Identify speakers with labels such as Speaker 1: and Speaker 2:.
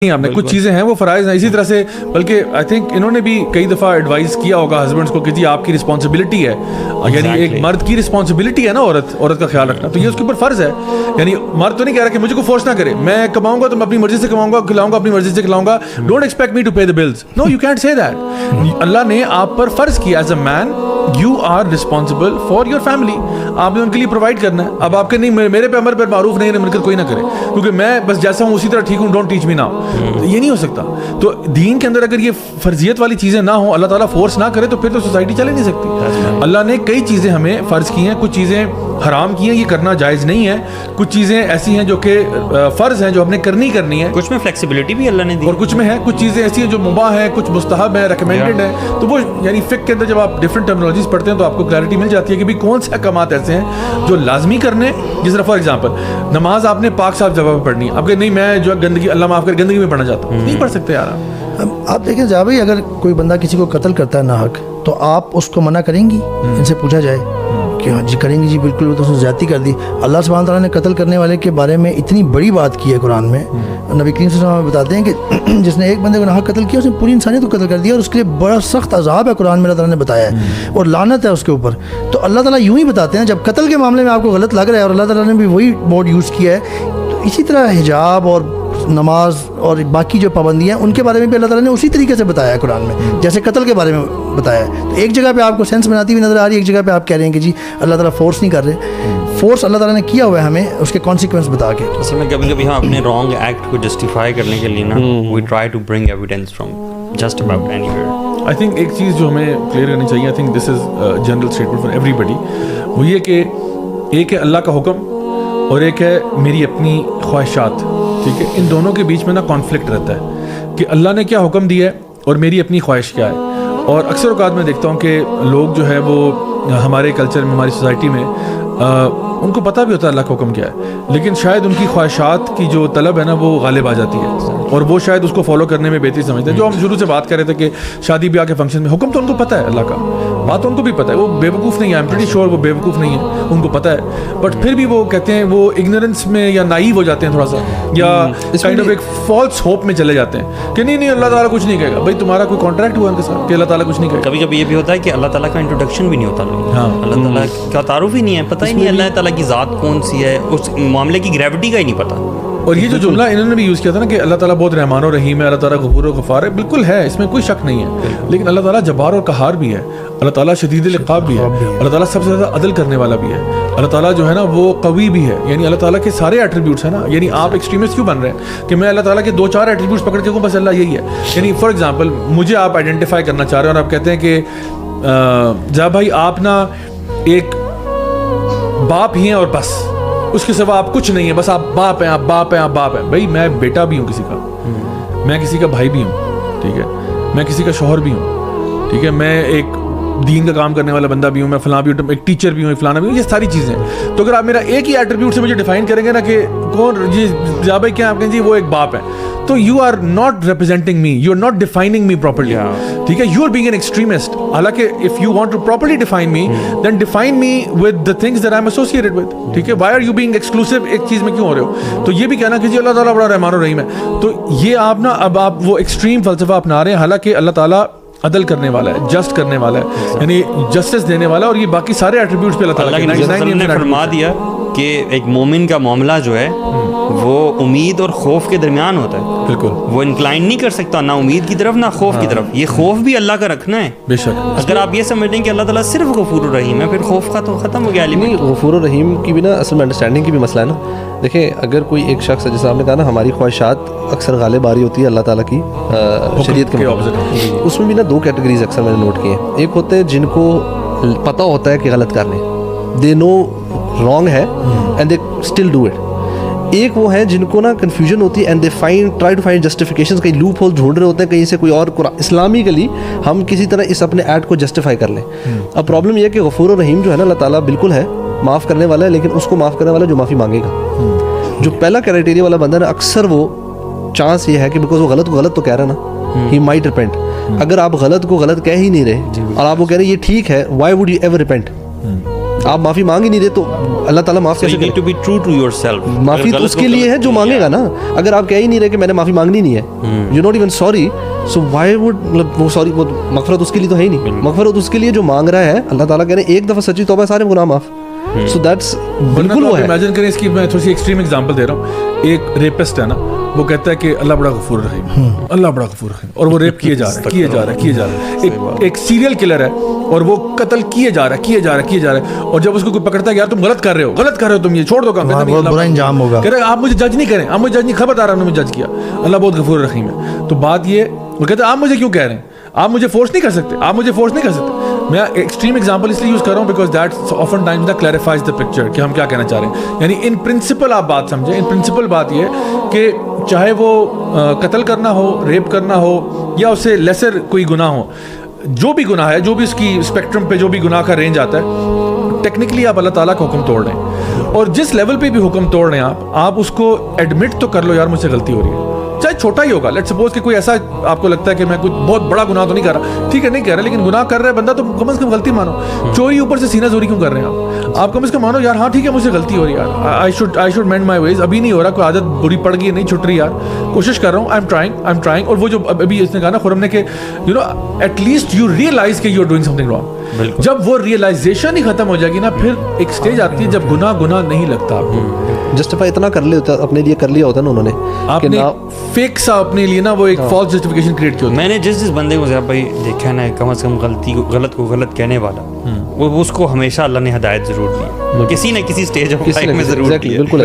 Speaker 1: نہیں آپ نے کچھ چیزیں ہیں وہ فرائض ہیں. اسی طرح سے بلکہ آئی تھنک انہوں نے بھی کئی دفعہ ایڈوائز کیا ہوگا ہسبینڈس کو کہ جی آپ کی رسپانسبلٹی ہے, یعنی ایک مرد کی رسپانسبلٹی ہے نا عورت کا خیال رکھنا, تو یہ اس کے اوپر فرض ہے. یعنی مرد تو نہیں کہہ رہا کہ مجھے کو فورس نہ کرے, میں کماؤں گا تو میں اپنی مرضی سے کماؤں گا, کھلاؤں گا اپنی مرضی سے کھلاؤں گا, don't expect me to pay the bills. No you can't say that. اللہ نے آپ پر فرض کیا as a man you are responsible for your family, آپ نے ان کے لیے پرووائڈ کرنا ہے. اب آپ کے نہیں میرے پہ امر پر معروف نہیں ہے مل کر کوئی نہ کرے کیونکہ میں بس جیسا ہوں اسی طرح ٹھیک ہوں, ڈونٹ ٹیچ می ناؤ, یہ نہیں ہو سکتا. تو دین کے اندر اگر یہ فرضیت والی چیزیں نہ ہوں, اللہ تعالیٰ فورس نہ کرے, تو پھر تو سوسائٹی چل ہی نہیں سکتی. اللہ نے کئی چیزیں ہمیں فرض کی ہیں, کچھ چیزیں حرام کی ہیں, یہ کرنا جائز نہیں ہے. کچھ چیزیں ایسی ہیں جو کہ فرض ہیں جو ہم نے کرنی ہے,
Speaker 2: کچھ میں فلیکسیبلٹی بھی اللہ نے دی,
Speaker 1: اور کچھ میں ہے کچھ چیزیں ایسی ہیں جو مباح ہیں, کچھ مستحب ہیں, ریکمینڈڈ ہیں. تو وہ یعنی فقہ کے اندر جب آپ ڈفرنٹ ٹرمینالوجیز پڑھتے ہیں تو آپ کو کلیئرٹی مل جاتی ہے کہ بھی کون سے احکامات ایسے ہیں جو لازمی کرنے. جس طرح فار ایگزامپل نماز آپ نے پاک صاف جگہ پہ پڑھنی ہے, آپ کہ نہیں میں جو گندگی اللہ معاف کر گندگی میں پڑھنا چاہتا ہوں, نہیں پڑھ سکتے یار.
Speaker 3: آپ دیکھیں جا بھائی, اگر کوئی بندہ کسی کو قتل کرتا ہے ناحق, تو آپ اس کو منع کریں گی؟ ان سے پوچھا جائے کہ ہاں جی کریں گی جی بالکل, وہ تو اس نے زیادتی کر دی. اللہ سبحانہ تعالیٰ نے قتل کرنے والے کے بارے میں اتنی بڑی بات کی ہے قرآن میں. نبی کریم صلی اللہ علیہ وسلم بتاتے ہیں کہ جس نے ایک بندے کو ناحق قتل کیا اس نے پوری انسانیت کو قتل کر دیا, اور اس کے لیے بڑا سخت عذاب ہے قرآن میں اللہ تعالیٰ نے بتایا ہے, اور لعنت ہے اس کے اوپر. تو اللہ تعالیٰ یوں ہی بتاتے ہیں جب قتل کے معاملے میں آپ کو غلط لگ رہا ہے, اور اللہ تعالیٰ نے بھی وہی موڈ یوز کیا ہے, تو اسی طرح حجاب اور نماز اور باقی جو پابندیاں ہیں ان کے بارے میں بھی اللہ تعالیٰ نے اسی طریقے سے بتایا ہے قرآن میں, جیسے قتل کے بارے میں بتایا ہے. تو ایک جگہ پہ آپ کو سینس بناتی ہوئی نظر آ رہی ہے, ایک جگہ پہ آپ کہہ رہے ہیں کہ جی اللہ تعالیٰ فورس نہیں کر رہے. فورس اللہ تعالیٰ نے کیا ہوا ہے ہمیں اس کے کانسیکوینس بتا کے.
Speaker 2: اصل میں کبھی کبھی ہم اپنے رانگ ایکٹ کو جسٹیفائی کرنے کے لیے نا we try to bring evidence from just about anywhere.
Speaker 1: I think ایک چیز جو ہمیں کلیئر کرنی چاہیے, I think this is general statement for everybody, وہ یہ کہ ایک ہے اللہ کا حکم اور ایک ہے میری اپنی خواہشات. ٹھیک ہے, ان دونوں کے بیچ میں نا کانفلکٹ رہتا ہے کہ اللہ نے کیا حکم دیا ہے اور میری اپنی خواہش کیا ہے. اور اکثر اوقات میں دیکھتا ہوں کہ لوگ جو ہے وہ ہمارے کلچر میں ہماری سوسائٹی میں ان کو پتہ بھی ہوتا ہے اللہ کا حکم کیا ہے, لیکن شاید ان کی خواہشات کی جو طلب ہے نا وہ غالب آ جاتی ہے, اور وہ شاید اس کو فالو کرنے میں بہتری سمجھتے ہیں. جو ہم شروع سے بات کر رہے تھے کہ شادی بیاہ کے فنکشن میں حکم تو ان کو پتہ ہے اللہ کا, بات ان کو بھی پتہ ہے, وہ بے وقوف نہیں ہے, آئی ایم پریٹی شیور وہ بے وقوف نہیں ہے, ان کو پتہ ہے. بٹ پھر بھی وہ کہتے ہیں وہ اگنورنس میں یا نائیو ہو جاتے ہیں تھوڑا سا, یا کائنڈ آف ایک فالس ہوپ میں چلے جاتے ہیں کہ نہیں اللہ تعالیٰ کچھ نہیں کہے گا. بھائی تمہارا کوئی کانٹریکٹ ہوا ان کے ساتھ کہ اللہ تعالیٰ کچھ نہیں کہے گا.
Speaker 2: کبھی کبھی یہ بھی ہوتا ہے کہ اللہ تعالیٰ کا انٹروڈکشن بھی نہیں ہوتا, اللہ تعالیٰ کا تعارف ہی نہیں ہے, پتہ ہی نہیں اللہ تعالیٰ کی ذات کون سی ہے, اس معاملے کی گریوٹی کا ہی نہیں پتہ.
Speaker 1: اور یہ جو جملہ انہوں نے بھی یوز کیا تھا نا کہ اللہ تعالیٰ بہت رحمان و رحیم ہے, اللہ تعالیٰ غفور و غفار ہے, بالکل ہے, اس میں کوئی شک نہیں ہے, لیکن اللہ تعالیٰ جبار اور قہار بھی ہے, اللہ تعالیٰ شدید العقاب بھی ہے, اللہ تعالیٰ سب سے زیادہ عدل کرنے والا بھی ہے, اللہ تعالیٰ جو ہے نا وہ قوی بھی ہے. یعنی اللہ تعالیٰ کے سارے ایٹریبیوٹس ہیں نا. یعنی آپ ایکسٹریمسٹ کیوں بن رہے ہیں کہ میں اللہ تعالیٰ کے 2-4 ایٹریبیوٹس پکڑ کے ہوں بس اللہ یہی ہے. یعنی فار ایگزامپل مجھے آپ آئیڈینٹیفائی کرنا چاہ رہے ہیں اور آپ کہتے ہیں کہ جا بھائی آپ نا ایک باپ ہی ہیں اور بس اس کے سوا آپ کچھ نہیں ہے, بس آپ باپ ہیں, آپ باپ ہیں, آپ باپ ہیں. بھائی میں بیٹا بھی ہوں کسی کا, میں کسی کا بھائی بھی ہوں, ٹھیک ہے, میں کسی کا شوہر بھی ہوں, ٹھیک ہے, میں ایک دین کا کام کرنے والا بندہ بھی ہوں, میں فلاں بھی ہوں, ایک ٹیچر بھی ہوں, فلانا بھی ہوں, یہ ساری چیزیں. تو اگر آپ میرا ایک ہی ایٹریبیوٹ سے مجھے ڈیفائن کریں گے نا کہ کون جی جا بھائی کیا آپ کہیں جی وہ ایک باپ ہے, تو you are not representing me, you are not defining me properly. ٹھیک ہے, you are being an extremist. حالانکہ if you want to properly define me then define me with the things that I am associated with. ٹھیک ہے, why are you being exclusive ایک چیز میں کیوں ہو رہے ہو. تو یہ بھی کہنا کہ جی اللہ تعالیٰ بڑا رحمان الرحیم ہے, تو یہ آپ نا اب آپ وہ ایکسٹریم فلسفہ اپنا رہے ہیں. حالانکہ اللہ تعالیٰ عدل کرنے والا ہے, جسٹ کرنے والا ہے, یعنی جسٹس دینے والا ہے, اور یہ باقی سارے ایٹریبیوٹس پہ اللہ تعالیٰ
Speaker 2: نے فرما دیا کہ ایک مومن کا معاملہ جو ہے وہ امید اور خوف کے درمیان ہوتا ہے.
Speaker 1: بالکل,
Speaker 2: وہ انکلائن نہیں کر سکتا نہ امید کی طرف نہ خوف کی طرف. یہ خوف بھی اللہ کا رکھنا ہے.
Speaker 1: بے شک,
Speaker 2: اگر آپ یہ سمجھتے ہیں کہ اللہ تعالیٰ صرف غفور الرحیم ہے پھر خوف کا تو ختم ہو گیا.
Speaker 4: نہیں, غفور الرحیم کی بھی نا اصل میں انڈرسٹینڈنگ کی بھی مسئلہ ہے نا. دیکھیں اگر کوئی ایک شخص ہے, جیسے آپ نے کہا نا ہماری خواہشات اکثر غالب آ رہی ہوتی ہے اللہ تعالیٰ کی شریعت کے مطابق, اس میں بھی نا 2 کیٹیگریز اکثر میں نے نوٹ کی ہیں. ایک ہوتے ہیں جن کو پتہ ہوتا ہے کہ غلط کر رہے ہیں, دے نو رانگ ہے and they still do it. ایک وہ ہیں جن کو نا کنفیوژن ہوتی ہے and they try to find justifications, کہیں لوپ ہول ڈھونڈ رہے ہوتے ہیں کہیں سے کوئی اور اسلامکلی ہم کسی طرح اس اپنے ایڈ کو جسٹیفائی کر لیں. اب پرابلم یہ ہے کہ غفور الرحیم جو ہے نا اللہ تعالیٰ بالکل ہے, معاف کرنے والا ہے, لیکن اس کو معاف کرنے والا جو معافی مانگے گا. جو پہلا کرائٹیریا والا بندہ نا اکثر وہ چانس یہ ہے کہ بیکاز وہ غلط کو غلط تو کہہ رہا ہے نا, ہی مائٹ ریپینٹ. اگر آپ غلط کو غلط کہہ ہی نہیں رہے اور آپ وہ کہہ رہے ہیں یہ ٹھیک ہے, Y would you ever repent, آپ معافی مانگ ہی نہیں رہے تو اللہ تعالیٰ معاف
Speaker 2: So
Speaker 4: کیسے
Speaker 2: you need
Speaker 4: کرے؟
Speaker 2: to be true to yourself.
Speaker 4: معافی تو اس کے لیے ہے جو مانگے گا نا. اگر آپ کہہ ہی نہیں رہے کہ میں نے معافی مانگنی نہیں ہے, you not even sorry, so why would, مطلب وہ سوری, وہ مغفرت اس کے لیے تو ہے ہی نہیں. مغفرت اس کے لیے جو مانگ رہا ہے, اللہ تعالیٰ کہہ رہے ہیں ایک دفعہ سچی توبہ سارے گناہ معاف. سو دیٹس بالکل وہ ہے.
Speaker 1: امیجن کریں اس کی میں تھوڑی سی ایکسٹریم ایگزامپل دے رہا ہوں. ایک ریپسٹ ہے نا, وہ کہتا ہے کہ اللہ بڑا غفور رحیم, اللہ بڑا غفور رحیم, اور وہ ریپ کیے جا رہا ہے. ایک سیریل کلر ہے اور وہ قتل کیے جا رہا ہے, اور جب اس کو کوئی پکڑتا ہے یار تم غلط کر رہے ہو تم, یہ چھوڑ دو کام,
Speaker 3: برا انجام ہوگا.
Speaker 1: کہہ رہے آپ مجھے جج نہیں کریں, آپ مجھے جج نہیں, خبردار آپ نے مجھے جج کیا, اللہ بہت غفور رحیم ہے. تو بات یہ, وہ کہتے ہیں آپ مجھے کیوں کہہ رہے ہیں, آپ مجھے فورس نہیں کر سکتے. میں ایکسٹریم ایگزامپل اس لیے یوز کر رہا ہوں because that often Times that clarifies the picture کہ ہم کیا کہنا چاہ رہے ہیں. یعنی ان پرنسپل آپ بات سمجھیں, ان پرنسپل بات یہ کہ چاہے وہ قتل کرنا ہو, ریپ کرنا ہو, یا اس سے لیسر کوئی گناہ ہو, جو بھی گناہ ہے, جو بھی اس کی اسپیکٹرم پہ جو بھی گناہ کا رینج آتا ہے, ٹیکنیکلی آپ اللہ تعالیٰ کا حکم توڑ رہے ہیں. اور جس لیول پہ بھی حکم توڑ رہے ہیں آپ اس کو ایڈمٹ تو کر لو, یار مجھ سے غلطی ہو رہی ہے, چاہے چھوٹا ہی ہوگا. لیٹ سپوز کہ کوئی ایسا آپ کو لگتا ہے کہ میں کوئی بہت بڑا گناہ تو نہیں کر رہا, ٹھیک ہے نہیں کر رہا, لیکن گناہ کر رہا ہے بندہ تو کم از کم غلطی مانو. چوری اوپر سے سینہ زوری کیوں کر رہے ہیں آپ کم از کم مانو یار ہاں ٹھیک ہے مجھ سے غلطی ہو رہی ہے یار, آئی شوڈ مینڈ مائی ویز. ابھی نہیں ہو رہا, کوئی عادت بری پڑ گئی ہے, نہیں چھٹ رہی یار, کوشش کر رہا ہوں, آئی ایم ٹرائنگ. اور وہ جو ابھی اس نے کہا نا خرم نے کہ you know at least you realize کہ you are doing something wrong. جب وہ ریئلائزیشن ہی ختم ہو جائے گی نا, پھر ایک سٹیج آتی ہے جب گناہ نہیں لگتا آپ کو.
Speaker 4: جسٹیفائی اتنا کر لیا اپنے لیے, کر لیا ہوتا نا انہوں نے,
Speaker 1: آپ نے فیک سا اپنے لیے نا وہ ایک فالس جسٹیفیکیشن کریٹ کیا.
Speaker 2: میں نے جس بندے کو زیادہ بھائی دیکھا نا, کم از کم غلط کو غلط کہنے والا, وہ اس کو ہمیشہ اللہ نے ہدایت ضرور دی, کسی نہ کسی اسٹیج میں ضرور دی.
Speaker 4: بالکل.